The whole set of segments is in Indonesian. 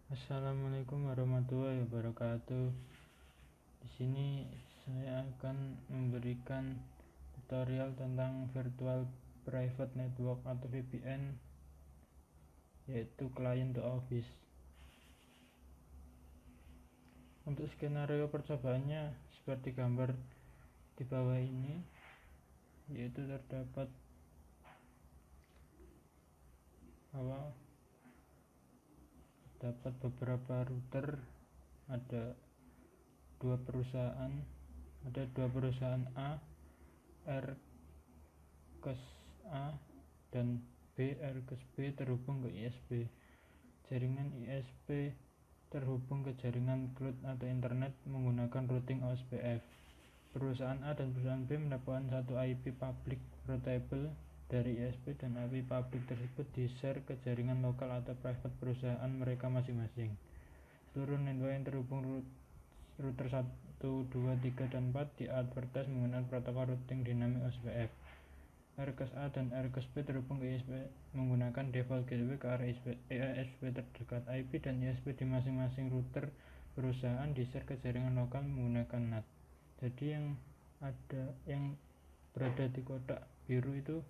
Assalamualaikum warahmatullahi wabarakatuh. Di sini saya akan memberikan tutorial tentang Virtual Private Network atau VPN, yaitu Client to Office. Untuk skenario percobaannya seperti gambar di bawah ini, yaitu terdapat beberapa router, ada dua perusahaan A, R-KES A dan B, R-KES B terhubung ke ISP. Jaringan ISP terhubung ke jaringan cloud atau internet menggunakan routing OSPF. Perusahaan A dan perusahaan B mendapatkan satu IP public routable dari ISP, dan IP public tersebut di-share ke jaringan lokal atau private perusahaan mereka masing-masing. Seluruh network yang terhubung router 1, 2, 3, dan 4 di-advertise menggunakan protokol routing dynamic OSPF. R-KES A dan R-KES B terhubung ke ISP menggunakan default gateway ke arah ISP terdekat. IP dan ISP di masing-masing router perusahaan di-share ke jaringan lokal menggunakan NAT. Jadi yang berada di kotak biru itu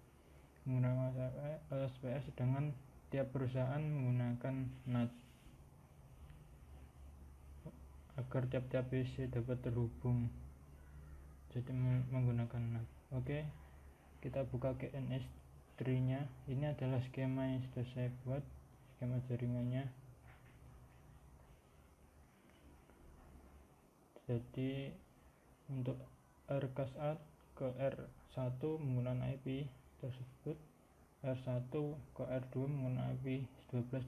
menggunakan OSPF, sedangkan tiap perusahaan menggunakan NAT agar tiap-tiap PC dapat terhubung, jadi menggunakan NAT. Oke, kita buka KNS tree-nya. Ini adalah skema yang sudah saya buat, skema jaringannya. Jadi untuk R-KES A ke R1 menggunakan IP tersebut, R1 ke R2 menggunakan IP 12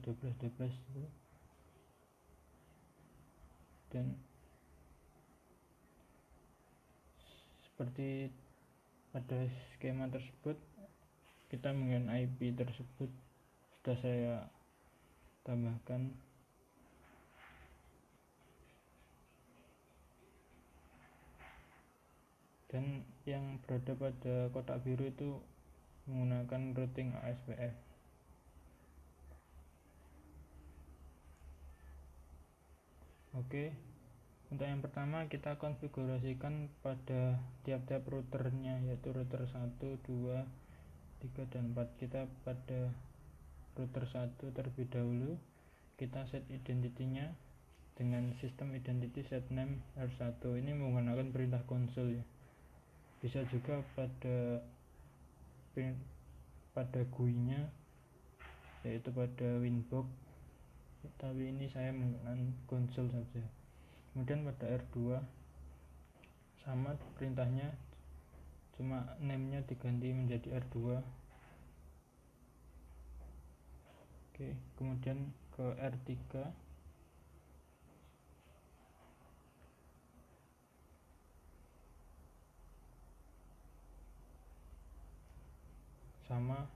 dan seperti pada skema tersebut kita menggunakan IP tersebut sudah saya tambahkan. Dan yang berada pada kotak biru itu menggunakan routing OSPF. Oke, untuk yang pertama kita konfigurasikan pada tiap-tiap routernya, yaitu router 1, 2, 3, dan 4. Kita pada router 1 terlebih dahulu, kita set identity-nya dengan sistem identity set name R1. Ini menggunakan perintah konsol ya. Bisa juga pada GUI-nya, yaitu pada Winbox, tapi ini saya menggunakan konsol saja. Kemudian pada R2 sama perintahnya, cuma name-nya diganti menjadi R2. Oke, kemudian ke R3 sama,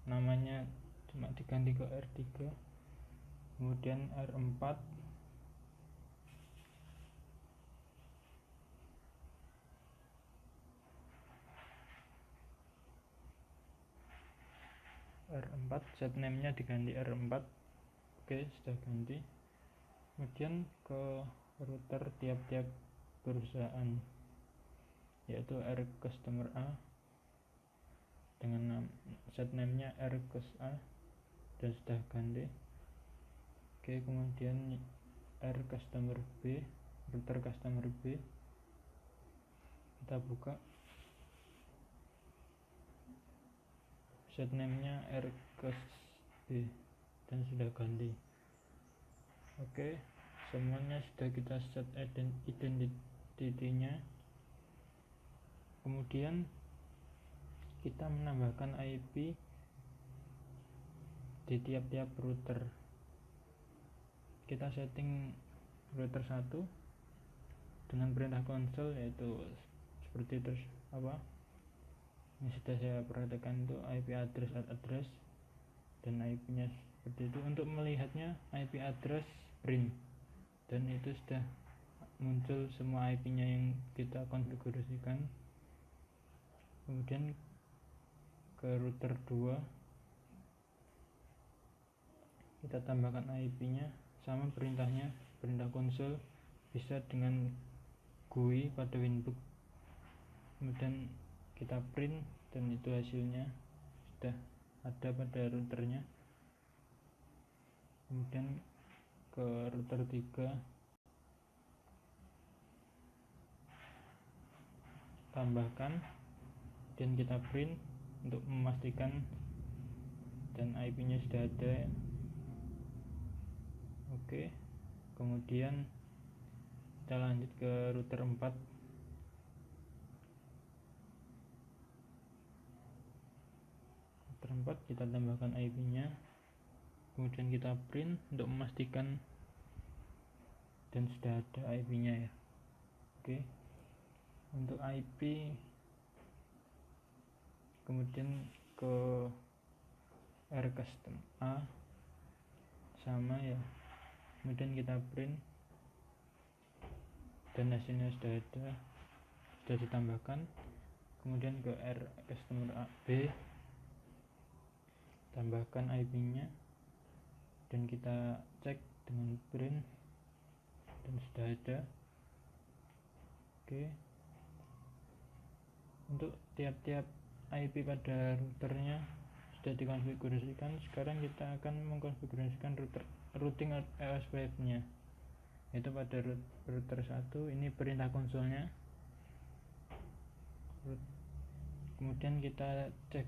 namanya cuma diganti ke R3. Kemudian R4 set name-nya diganti R4. Oke, sudah ganti. Kemudian ke router tiap-tiap perusahaan, yaitu R customer A dengan set name-nya R-KES A, dan sudah ganti. Oke, kemudian R customer B, router customer B, kita buka, set name-nya R-KES B, dan sudah ganti. Oke, semuanya sudah kita set identity-nya. Kemudian kita menambahkan IP di tiap-tiap router. Kita setting router 1 dengan perintah konsol, yaitu seperti yang sudah saya perhatikan, itu IP address dan IP-nya seperti itu. Untuk melihatnya IP address print, dan itu sudah muncul semua IP-nya yang kita konfigurasikan. Kemudian ke router 2 kita tambahkan IP-nya sama perintahnya, perintah konsol bisa dengan GUI pada Winbook. Kemudian kita print dan itu hasilnya sudah ada pada routernya. Kemudian ke router 3, tambahkan dan kita print untuk memastikan dan IP nya sudah ada. Oke, kemudian kita lanjut ke router 4. Router 4 kita tambahkan IP nya, kemudian kita print untuk memastikan dan sudah ada IP nya ya. Oke, untuk IP kemudian ke rcustom A sama ya, kemudian kita print dan hasilnya sudah ada, sudah ditambahkan. Kemudian ke rcustomer B, tambahkan IP nya dan kita cek dengan print dan sudah ada. Oke, untuk tiap-tiap IP pada routernya sudah dikonfigurasikan. Sekarang kita akan mengkonfigurasikan routing OSPF nya, yaitu pada router 1 ini perintah konsolnya. Kemudian kita cek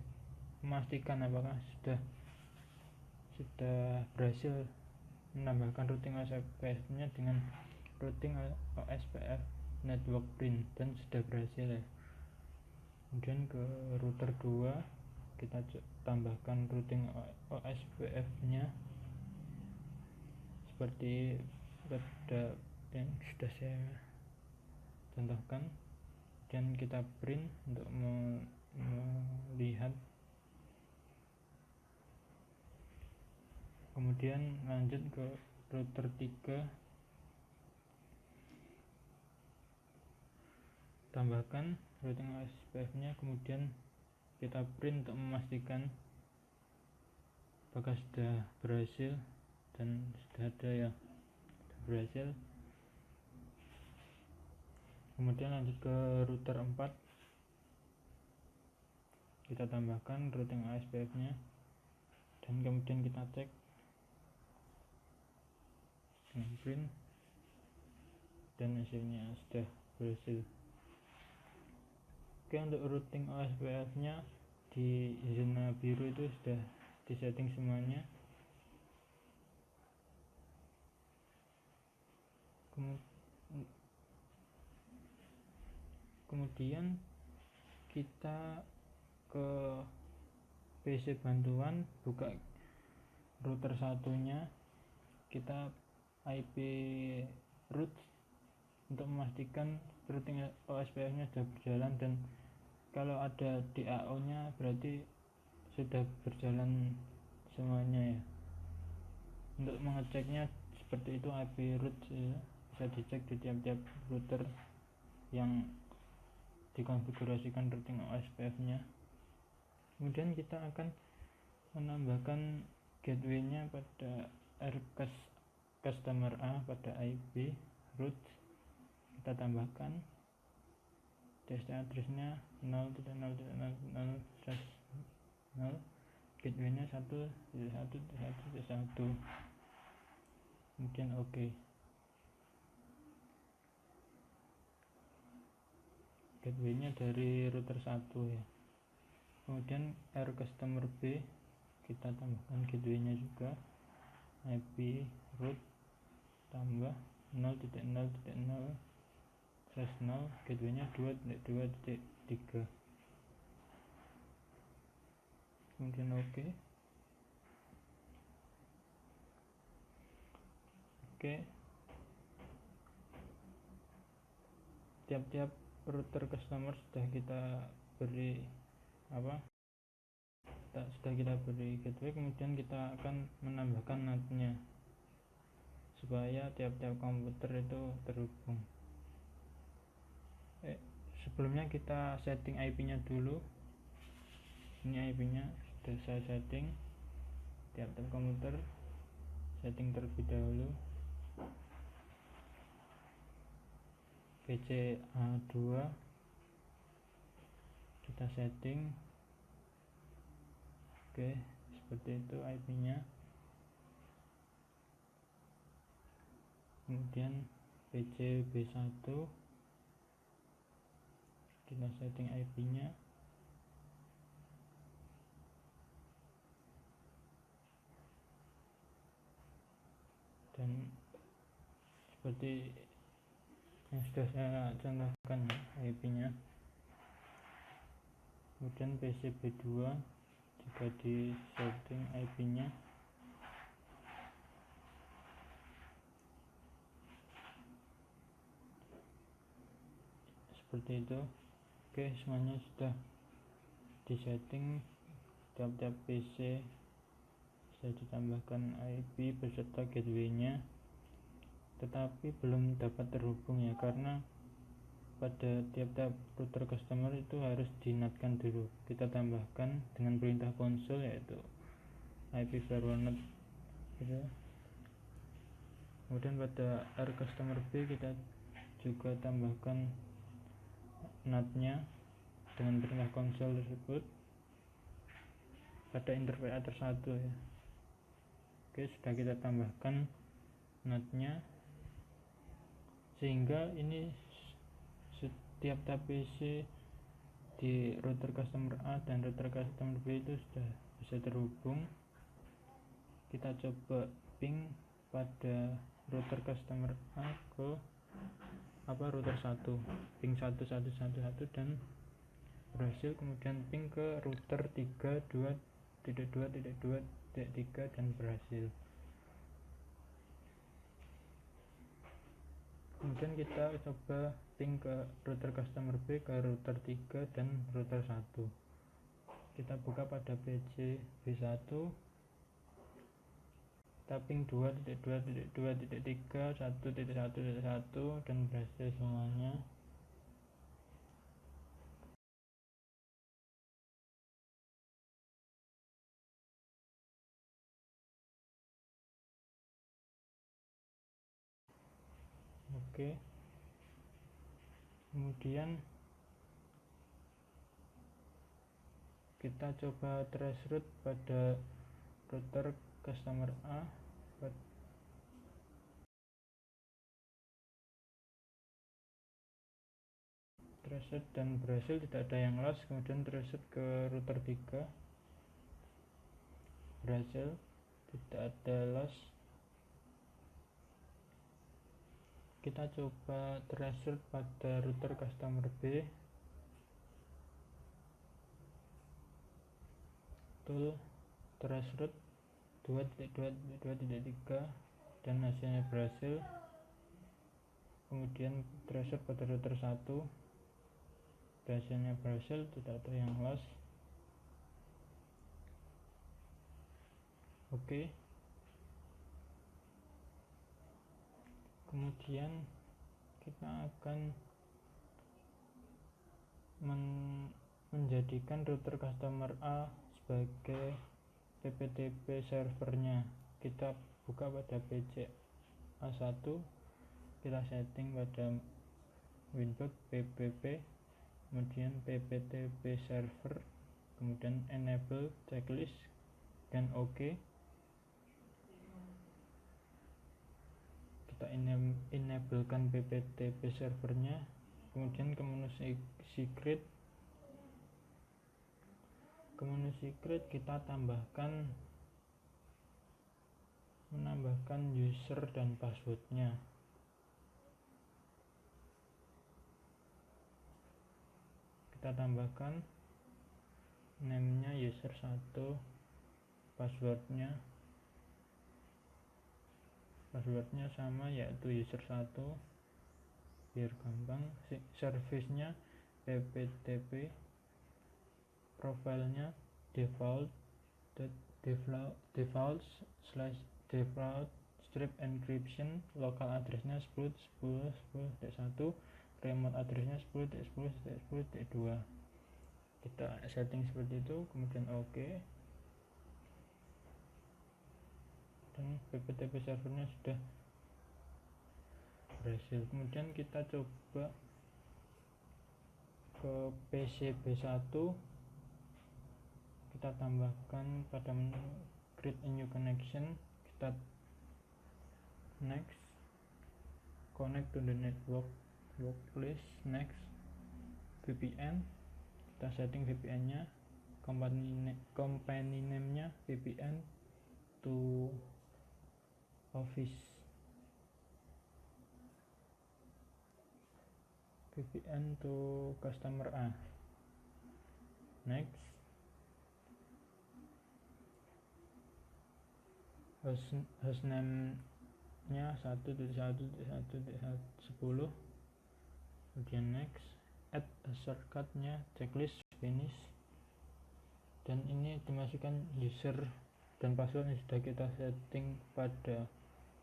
memastikan apakah sudah berhasil menambahkan routing OSPF nya dengan routing OSPF network print dan sudah berhasil ya. Kemudian ke router 2 kita tambahkan routing OSPF nya seperti pada yang sudah saya contohkan, dan kita print untuk melihat. Kemudian lanjut ke router 3, tambahkan routing OSPF nya, kemudian kita print untuk memastikan apakah sudah berhasil dan sudah ada ya, sudah berhasil. Kemudian lanjut ke router 4, kita tambahkan routing OSPF nya dan kemudian kita cek dengan print dan hasilnya sudah berhasil. Oke, untuk routing OSPF nya di zona biru itu sudah disetting semuanya. Kemudian kita ke PC bantuan, buka router satunya, kita IP root untuk memastikan routing OSPF nya sudah berjalan, dan kalau ada DAO nya berarti sudah berjalan semuanya ya. Untuk mengeceknya seperti itu, IP root ya, bisa dicek di tiap-tiap router yang dikonfigurasikan routing OSPF nya. Kemudian kita akan menambahkan gateway nya pada rcustomer A pada IP root. Kita tambahkan test address-nya 0.0.0/0, gateway nya 1.1.1.1. Kemudian oke. Gateway nya dari router 1 ya. Kemudian rcustomer B, kita tambahkan gateway nya juga, IP root tambah 0.0.0/0, gateway nya 2.2.3. kemudian oke. Tiap-tiap router customer sudah kita beri gateway. Kemudian kita akan menambahkan NAT-nya supaya tiap-tiap komputer itu terhubung. Sebelumnya kita setting IP-nya dulu. Ini IP-nya sudah saya setting tiap-tiap komputer. setting terlebih dahulu. PCA2 kita setting. Oke, seperti itu IP nya. Kemudian PCB1 kita setting IP nya. Dan seperti yang sudah saya contohkan IP nya. Kemudian PCB2 juga di setting IP nya. Seperti itu. Oke, semuanya sudah di setting. Tiap-tiap PC saya ditambahkan IP beserta gateway nya, tetapi belum dapat terhubung ya, karena pada tiap-tiap router customer itu harus dinatkan dulu. Kita tambahkan dengan perintah konsol, yaitu IP firewall NAT gitu. Kemudian pada R customer B kita juga tambahkan NAT nya dengan perintah konsol tersebut pada interface A1 ya. Oke, sudah kita tambahkan NAT nya, sehingga ini setiap PC di router customer A dan router customer B itu sudah bisa terhubung. Kita coba ping pada router customer A ke router 1, ping 1111 dan berhasil. Kemudian ping ke router 32.2.2.3 dan berhasil. Kemudian kita coba ping ke router customer B ke router 3 dan router 1. Kita buka pada PC B1, kita ping 2.2.2.3 1.1.1 dan berhasil semuanya. Oke. Kemudian kita coba traceroute pada router customer A. Traceroute dan berhasil, tidak ada yang lost. Kemudian traceroute ke router 3, berhasil, tidak ada lost. Kita coba traceroute pada router customer B, tool traceroute 2.2.2.3 dan hasilnya berhasil. Kemudian traceroute pada router 1, hasilnya berhasil, tidak ada yang lost. Oke. Kemudian kita akan menjadikan router customer A sebagai PPTP servernya. Kita buka pada PC A1, kita setting pada Winbox PPP, kemudian PPTP server, kemudian enable checklist dan OK. Kita enablekan PPTP servernya, kemudian ke menu secret. Ke menu secret kita menambahkan user dan passwordnya. Kita tambahkan name-nya user 1, passwordnya sama, yaitu user 1 biar gampang. Service-nya PPTP, profilnya default strip encryption, local address-nya 10.10.10.1, remote address-nya 10.10.10.2. Kita setting seperti itu, kemudian OK. dan PPTP servernya sudah berhasil. Kemudian kita coba ke PC B1, kita tambahkan pada menu create a new connection, kita next, connect to the network workplace, next, VPN, kita setting VPN nya, company name nya VPN to office, VPN to customer A, next, hostname nya 1.1.1.10, kemudian next, add a shortcut nya checklist finish, dan ini dimasukkan user dan password yang sudah kita setting pada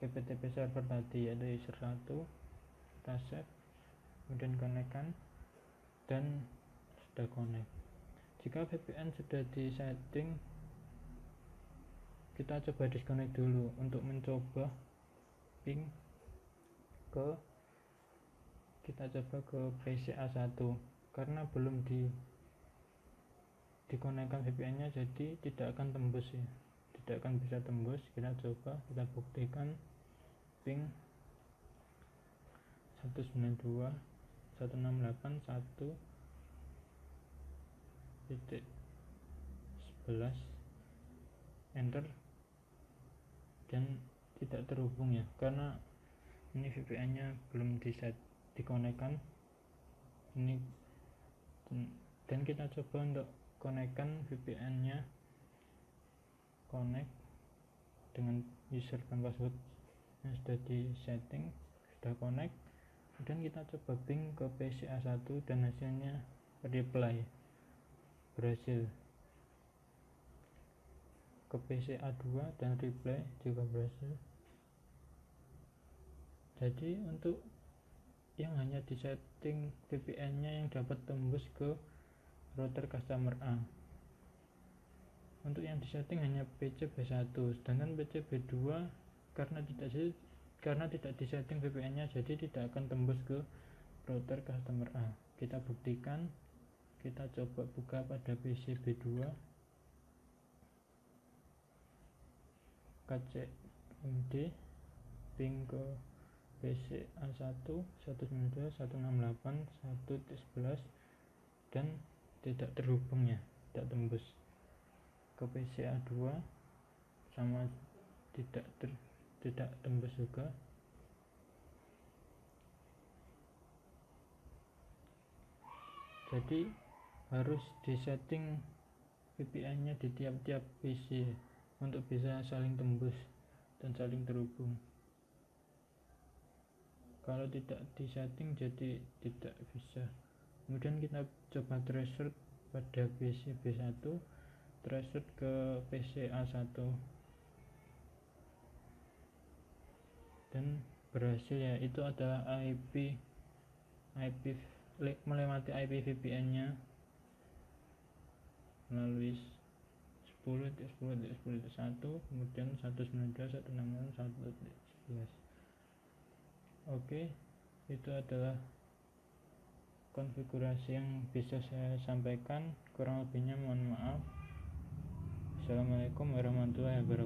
PPTP server tadi, yaitu user 1, kita save, kemudian connect-kan, dan sudah connect. Jika VPN sudah disetting, kita coba disconnect dulu untuk mencoba ping ke, kita coba ke PC A1 karena belum dikonekkan VPN nya, jadi tidak akan tembus ya, tidak akan bisa tembus. Kita coba, kita buktikan ping 192.168.1.11, enter, dan tidak terhubung ya, karena ini VPN nya belum dikonekkan ini. Dan kita coba untuk konekkan VPN nya, connect dengan user dan password yang sudah di setting, sudah connect. Kemudian kita coba ping ke PC A1 dan hasilnya reply, berhasil. Ke PC A2 dan reply juga berhasil. Jadi untuk yang hanya disetting VPN nya yang dapat tembus ke router customer A. Untuk yang disetting hanya PC B1, sedangkan PC B2 karena tidak disetting VPN nya, jadi tidak akan tembus ke router customer A. Kita buktikan, kita coba buka pada PC B2, kcmd ping ke PC A1 192.168.1.11 dan tidak terhubung ya, tidak tembus. Ke PC A2 sama tidak tembus juga. Jadi harus disetting VPN nya di tiap-tiap PC untuk bisa saling tembus dan saling terhubung. Kalau tidak disetting jadi tidak bisa. Kemudian kita coba transfer pada PC B1, transfer ke PC A1, dan berhasil ya. Itu adalah IP melewati IP VPN nya melalui 10.10.10.1, kemudian 192.168.1.11. Oke, itu adalah konfigurasi yang bisa saya sampaikan. Kurang lebihnya mohon maaf. Assalamualaikum warahmatullahi wabarakatuh.